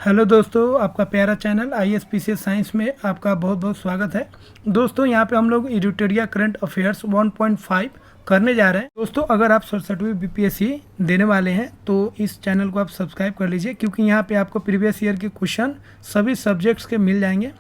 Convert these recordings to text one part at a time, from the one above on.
Hello दोस्तों, आपका प्यारा चैनल ISPCS साइंस में आपका बहुत बहुत स्वागत है। दोस्तों यहाँ पे हम लोग एडिटोरिया करंट अफेयर्स 1.5 करने जा रहे हैं। दोस्तों अगर आप 67वीं BPSC देने वाले हैं तो इस चैनल को आप सब्सक्राइब कर लीजिए, क्योंकि यहाँ पे आपको प्रीवियस ईयर के क्वेश्चन सभी सब्जेक्ट्स के मिल जाएंगे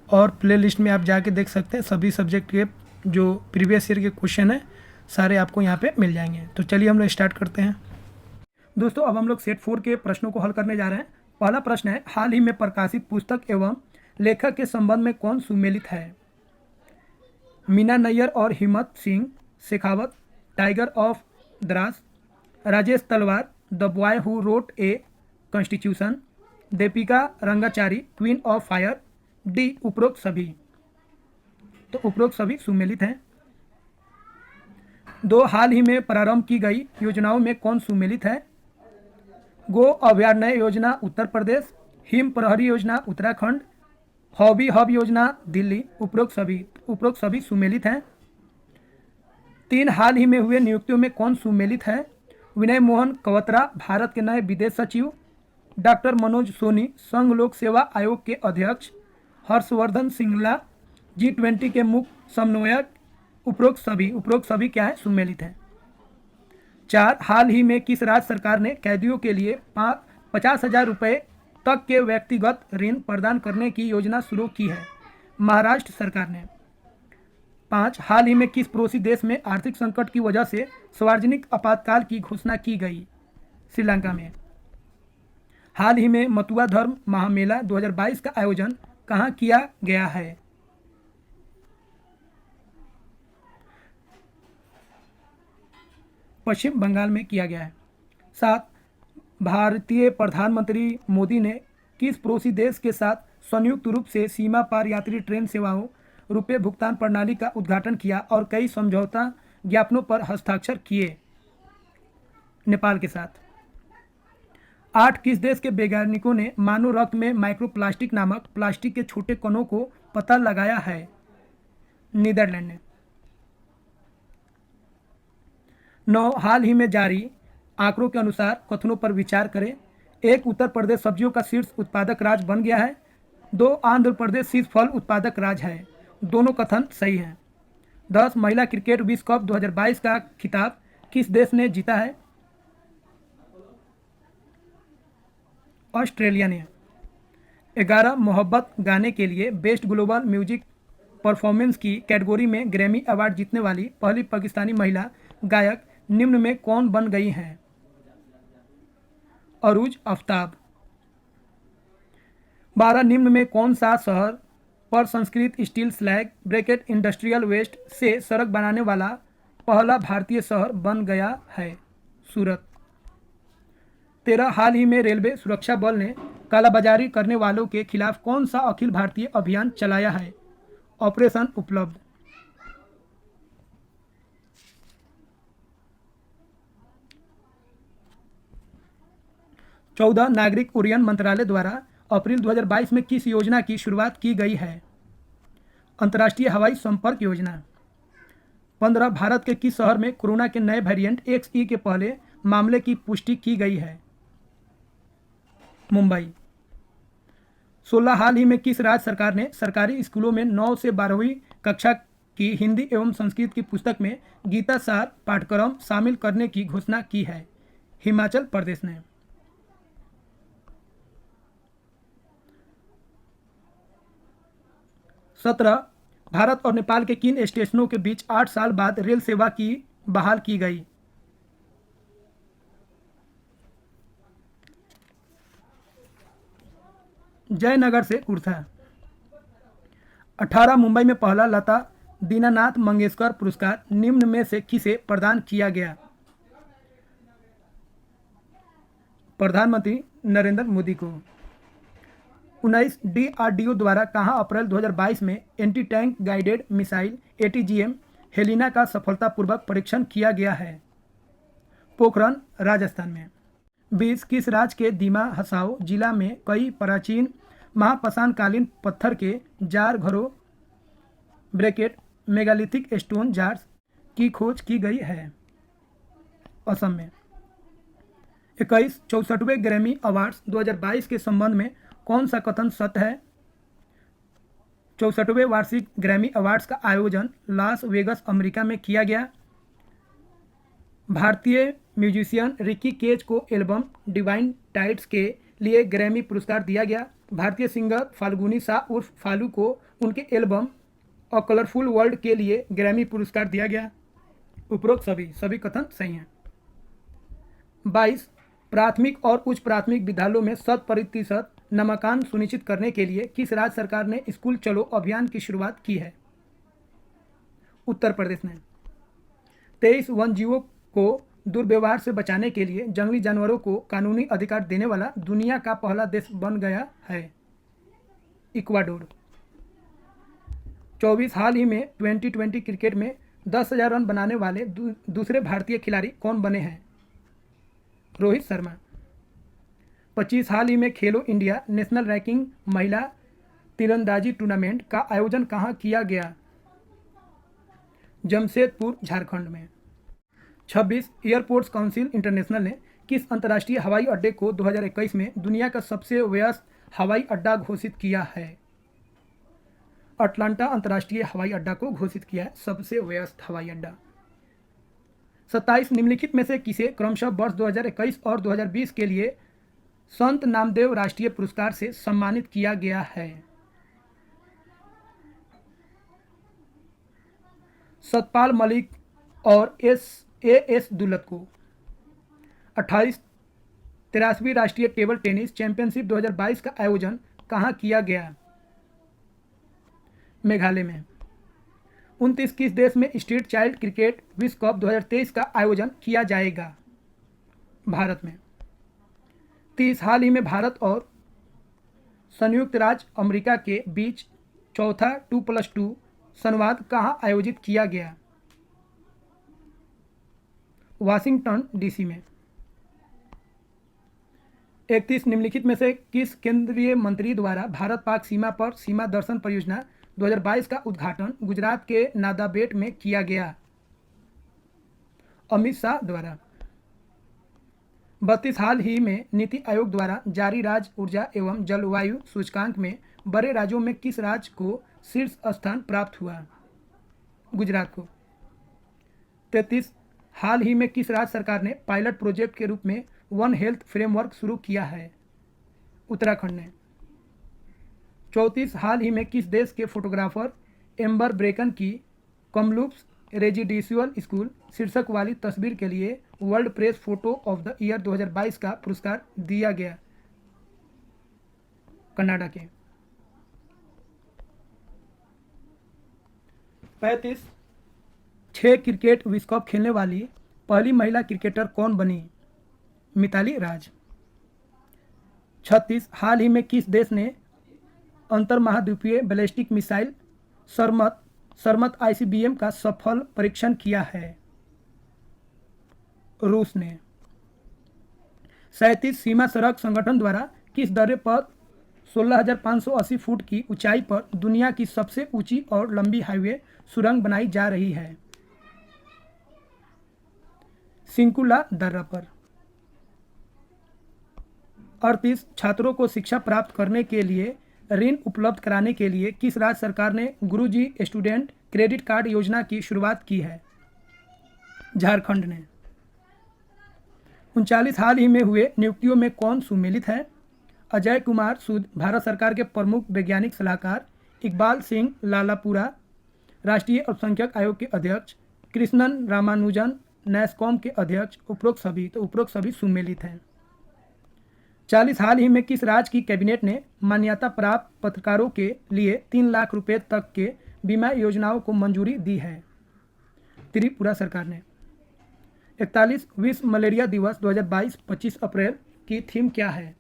और प्ले लिस्ट में आप जाके देख सकते हैं। सभी सब्जेक्ट के जो प्रीवियस ईयर के क्वेश्चन हैं सारे आपको यहाँ पर मिल जाएंगे। तो चलिए हम लोग स्टार्ट करते हैं। दोस्तों अब हम लोग सेट 4 के प्रश्नों को हल करने जा रहे हैं। पहला प्रश्न है, हाल ही में प्रकाशित पुस्तक एवं लेखक के संबंध में कौन सुमेलित है? मीना नैयर और हिम्मत सिंह शेखावत, टाइगर ऑफ द्रास, राजेश तलवार, the boy who wrote a constitution, Deepika Rangachari, queen of fire, D उपरोक्त सभी। तो उपरोक्त सभी सुमेलित हैं। दो, हाल ही में प्रारंभ की गई योजनाओं में कौन सुमेलित है? गो अभयारण्य योजना उत्तर प्रदेश, हिम प्रहरी योजना उत्तराखंड, हॉबी हब योजना दिल्ली। उपरोक्त सभी सुमेलित हैं। 3, हाल ही में हुए नियुक्तियों में कौन सुमेलित है? विनय मोहन क्वत्रा भारत के नए विदेश सचिव, डॉक्टर मनोज सोनी संघ लोक सेवा आयोग के अध्यक्ष, हर्षवर्धन सिंगला G20 के मुख्य समन्वयक। उपरोक्त सभी क्या है? सुमेलित है। 4, हाल ही में किस राज्य सरकार ने कैदियों के लिए 50,000 रुपये तक के व्यक्तिगत ऋण प्रदान करने की योजना शुरू की है? महाराष्ट्र सरकार ने। 5, हाल ही में किस पड़ोसी देश में आर्थिक संकट की वजह से सार्वजनिक आपातकाल की घोषणा की गई? श्रीलंका में। हाल ही में मथुरा धर्म महामेला 2022 का आयोजन कहाँ किया गया है? पश्चिम बंगाल में किया गया है। 7, भारतीय प्रधानमंत्री मोदी ने किस पड़ोसी देश के साथ संयुक्त रूप से सीमा पार यात्री ट्रेन सेवाओं रुपये भुगतान प्रणाली का उद्घाटन किया और कई समझौता ज्ञापनों पर हस्ताक्षर किए? नेपाल के साथ। 8, किस देश के वैज्ञानिकों ने मानव रक्त में माइक्रोप्लास्टिक नामक प्लास्टिक के छोटे कणों को पता लगाया है? नीदरलैंड ने। 9, हाल ही में जारी आंकड़ों के अनुसार कथनों पर विचार करें। 1, उत्तर प्रदेश सब्जियों का शीर्ष उत्पादक राज्य बन गया है। 2, आंध्र प्रदेश शीर्ष फल उत्पादक राज्य है। दोनों कथन सही हैं। 10, महिला क्रिकेट विश्व कप 2022 का खिताब किस देश ने जीता है? ऑस्ट्रेलिया ने। 11, मोहब्बत गाने के लिए बेस्ट ग्लोबल म्यूजिक परफॉर्मेंस की कैटेगरी में ग्रैमी अवार्ड जीतने वाली पहली पाकिस्तानी महिला गायक निम्न में कौन बन गई हैं? अरूज आफ्ताब। 12, निम्न में कौन सा शहर पर संस्कृत steel slag bracket industrial waste से सड़क बनाने वाला पहला भारतीय शहर बन गया है? सूरत। 13, हाल ही में रेलवे सुरक्षा बल ने कालाबाजारी करने वालों के खिलाफ कौन सा अखिल भारतीय अभियान चलाया है? ऑपरेशन उपलब्ध। 14, नागरिक उड्डयन मंत्रालय द्वारा अप्रैल 2022 में किस योजना की शुरुआत की गई है? अंतर्राष्ट्रीय हवाई संपर्क योजना। 15, भारत के किस शहर में कोरोना के नए वेरिएंट XE के पहले मामले की पुष्टि की गई है? मुंबई। 16, हाल ही में किस राज्य सरकार ने सरकारी स्कूलों में 9 से 12वीं कक्षा की हिंदी एवं संस्कृत की पुस्तक में गीता सार पाठ्यक्रम शामिल करने की घोषणा की है? हिमाचल प्रदेश ने। 17, भारत और नेपाल के किन स्टेशनों के बीच 8 साल बाद रेल सेवा की बहाल की गई? जयनगर से कुर्था। 18, मुंबई में पहला लता दीनानाथ मंगेशकर पुरस्कार निम्न में से किसे प्रदान किया गया? प्रधानमंत्री नरेंद्र मोदी को। 19, DRDO द्वारा कहाँ अप्रैल 2022 में anti tank guided missile ATGM Helina का सफलतापूर्वक परीक्षण किया गया है? पोखरण राजस्थान में। 20, किस राज्य के दीमा हसाओ जिला में कई प्राचीन महापाषाणकालीन पत्थर के जार घरों ब्रैकेट मेगालिथिक स्टोन जार्स की खोज की गई है? असम में। 21 64वें ग्रैमी अवार्ड्स 2022 के संबंध में कौन सा कथन सत्य है? 64वें वार्षिक ग्रैमी अवार्ड्स का आयोजन लास वेगस अमेरिका में किया गया। भारतीय म्यूजिशियन रिकी केज को एल्बम डिवाइन टाइड्स के लिए ग्रैमी पुरस्कार दिया गया। भारतीय सिंगर फाल्गुनी शाह उर्फ फालू को उनके एल्बम अ कलरफुल वर्ल्ड के लिए ग्रैमी पुरस्कार दिया गया। उपरोक्त सभी कथन सही हैं। 22 प्राथमिक और उच्च प्राथमिक विद्यालयों में 100% नामांकन सुनिश्चित करने के लिए किस राज्य सरकार ने स्कूल चलो अभियान की शुरुआत की है? उत्तर प्रदेश ने। 23 वन्यजीवों को दुर्व्यवहार से बचाने के लिए जंगली जानवरों को कानूनी अधिकार देने वाला दुनिया का पहला देश बन गया है इक्वाडोर। 24 हाल ही में 2020 क्रिकेट में 10,000 रन बनाने वाले दूसरे भारतीय खिलाड़ी कौन बने हैं? रोहित शर्मा। 25 हाल ही में खेलो इंडिया नेशनल रैंकिंग महिला तीरंदाजी टूर्नामेंट का आयोजन कहाँ किया गया? जमशेदपुर झारखंड में। 26 एयरपोर्ट्स काउंसिल इंटरनेशनल ने किस अंतर्राष्ट्रीय हवाई अड्डे को 2021 में दुनिया का सबसे व्यस्त हवाई अड्डा घोषित किया है? अटलांटा अंतर्राष्ट्रीय हवाई अड्डा को घोषित किया है सबसे व्यस्त हवाई अड्डा। 27 निम्नलिखित में से किसे क्रमशः वर्ष 2021 और 2020 के लिए संत नामदेव राष्ट्रीय पुरस्कार से सम्मानित किया गया है? सतपाल मलिक और एस दुल्लत को। 28 83वीं राष्ट्रीय टेबल टेनिस चैंपियनशिप 2022 का आयोजन कहाँ किया गया? मेघालय में। 29 किस देश में स्ट्रीट चाइल्ड क्रिकेट विश्व कप 2023 का आयोजन किया जाएगा? भारत में। 30 हाल ही में भारत और संयुक्त राज्य अमेरिका के बीच चौथा 2+2 संवाद कहाँ आयोजित किया गया? वाशिंगटन डीसी में। 31 निम्नलिखित में से किस केंद्रीय मंत्री द्वारा भारत पाक सीमा पर सीमा दर्शन परियोजना 2022 का उद्घाटन गुजरात के नादाबेट में किया गया? अमित शाह द्वारा। 32 हाल ही में नीति आयोग द्वारा जारी राज्य ऊर्जा एवं जलवायु सूचकांक में बड़े राज्यों में किस राज्य को शीर्ष स्थान प्राप्त हुआ? गुजरात को। 33 हाल ही में किस राज्य सरकार ने पायलट प्रोजेक्ट के रूप में वन हेल्थ फ्रेमवर्क शुरू किया है? उत्तराखंड ने। 34 हाल ही में किस देश के फोटोग्राफर एम्बर ब्रेकन की कमलूप्स रेजिडेंशियल स्कूल शीर्षक वाली तस्वीर के लिए world press photo of the year 2022 का पुरस्कार दिया गया? कनाडा के। 35 6 क्रिकेट विश्व कप खेलने वाली पहली महिला क्रिकेटर कौन बनी? मिताली राज। 36 हाल ही में किस देश ने अंतर महाद्वीपीय बैलिस्टिक मिसाइल सरमत ICBM का सफल परीक्षण किया है? रूस ने। 37 सीमा सड़क संगठन द्वारा किस दर्रे पर 16,580 फुट की ऊंचाई पर दुनिया की सबसे ऊंची और लंबी हाईवे सुरंग बनाई जा रही है? सिंकुला दर्रा पर। 38 छात्रों को शिक्षा प्राप्त करने के लिए ऋण उपलब्ध कराने के लिए किस राज्य सरकार ने गुरुजी स्टूडेंट क्रेडिट कार्ड योजना की शुरुआत की है? झारखंड ने। 39 हाल ही में हुए नियुक्तियों में कौन सुमेलित है? अजय कुमार सूद भारत सरकार के प्रमुख वैज्ञानिक सलाहकार, इकबाल सिंह लालापुरा राष्ट्रीय अल्पसंख्यक आयोग के अध्यक्ष, कृष्णन रामानुजन नैसकॉम के अध्यक्ष। उपरोक्त सभी सुमेलित हैं। 40 हाल ही में किस राज्य की कैबिनेट ने मान्यता प्राप्त पत्रकारों के लिए 3 लाख रुपए तक के बीमा योजनाओं को मंजूरी दी है? त्रिपुरा सरकार ने। 41 विश्व मलेरिया दिवस 2022 25 अप्रैल की थीम क्या है?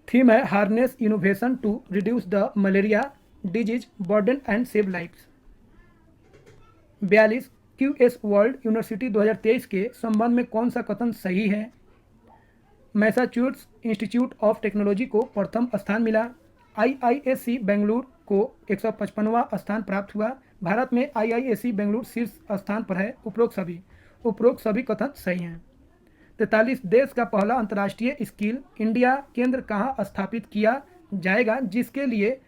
थीम है harness innovation to reduce the malaria disease burden and save lifes. 42 QS world university 2023 के संबंध में कौन सा कथन सही है? मैसाचुसेट्स इंस्टीट्यूट ऑफ टेक्नोलॉजी को प्रथम स्थान मिला। IISc बेंगलुरु को 155वां स्थान प्राप्त हुआ। भारत में IISc बेंगलुरु शीर्ष स्थान पर है। उपरोक्त सभी कथन सही हैं। 43 देश का पहला अंतर्राष्ट्रीय स्किल इंडिया केंद्र कहाँ स्थापित किया जाएगा, जिसके लिए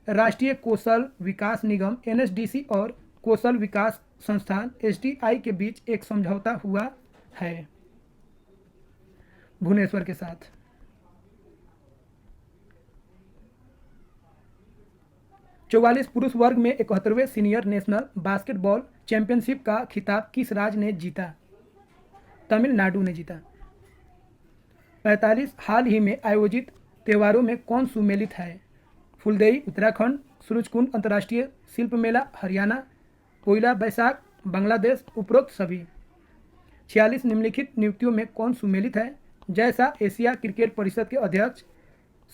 राष्ट्रीय कौशल विकास निगम NSDC और कौशल विकास संस्थान SDI के बीच एक समझौता हुआ है भुवनेश्वर के साथ। चौवालीस पुरुष वर्ग में 71वें सीनियर नेशनल बास्केटबॉल चैंपियनशिप का खिताब किस राज्य ने जीता? तमिलनाडु ने जीता। 45 हाल ही में आयोजित त्योहारों में कौन सुमेलित है? फुलदेई उत्तराखंड, सूरजकुंड अंतर्राष्ट्रीय शिल्प मेला हरियाणा, पोइला बैसाख बांग्लादेश, उपरोक्त सभी। 46 निम्नलिखित नियुक्तियों में कौन सुमेलित है? जैसा एशिया क्रिकेट परिषद के अध्यक्ष,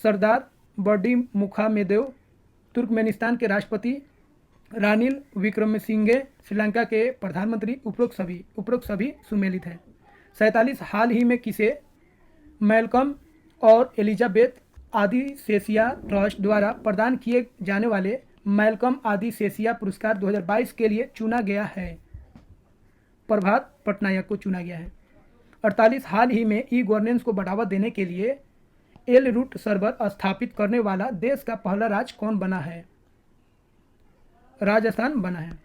सरदार बर्डी मुखामेदेव तुर्कमेनिस्तान के राष्ट्रपति, रानिल विक्रमसिंघे श्रीलंका के प्रधानमंत्री, उपरोक्त सभी सुमेलित है। 47 हाल ही में किसे मैल्कम और एलिजाबेथ आदिसेसिया ट्रस्ट द्वारा प्रदान किए जाने वाले मैल्कम आदिसेसिया पुरस्कार 2022 के लिए चुना गया है? प्रभात पटनायक को चुना गया है। 48 हाल ही में ई गवर्नेंस को बढ़ावा देने के लिए एल रूट सर्वर स्थापित करने वाला देश का पहला राज्य कौन बना है? राजस्थान बना है।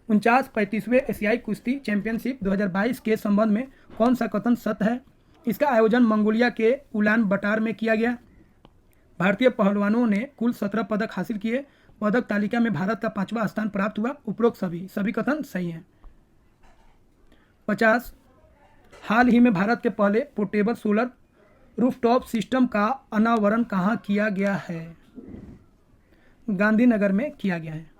49-35वें एशियाई कुश्ती चैंपियनशिप 2022 के संबंध में कौन सा कथन सत्य है? इसका आयोजन मंगोलिया के उलान बटार में किया गया। भारतीय पहलवानों ने कुल 17 पदक हासिल किए। पदक तालिका में भारत का 5वां स्थान प्राप्त हुआ। उपरोक्त सभी कथन सही हैं। 50 हाल ही में भारत के पहले पोर्टेबल सोलर रूफटॉप सिस्टम का अनावरण कहाँ किया गया है? गांधीनगर में किया गया है।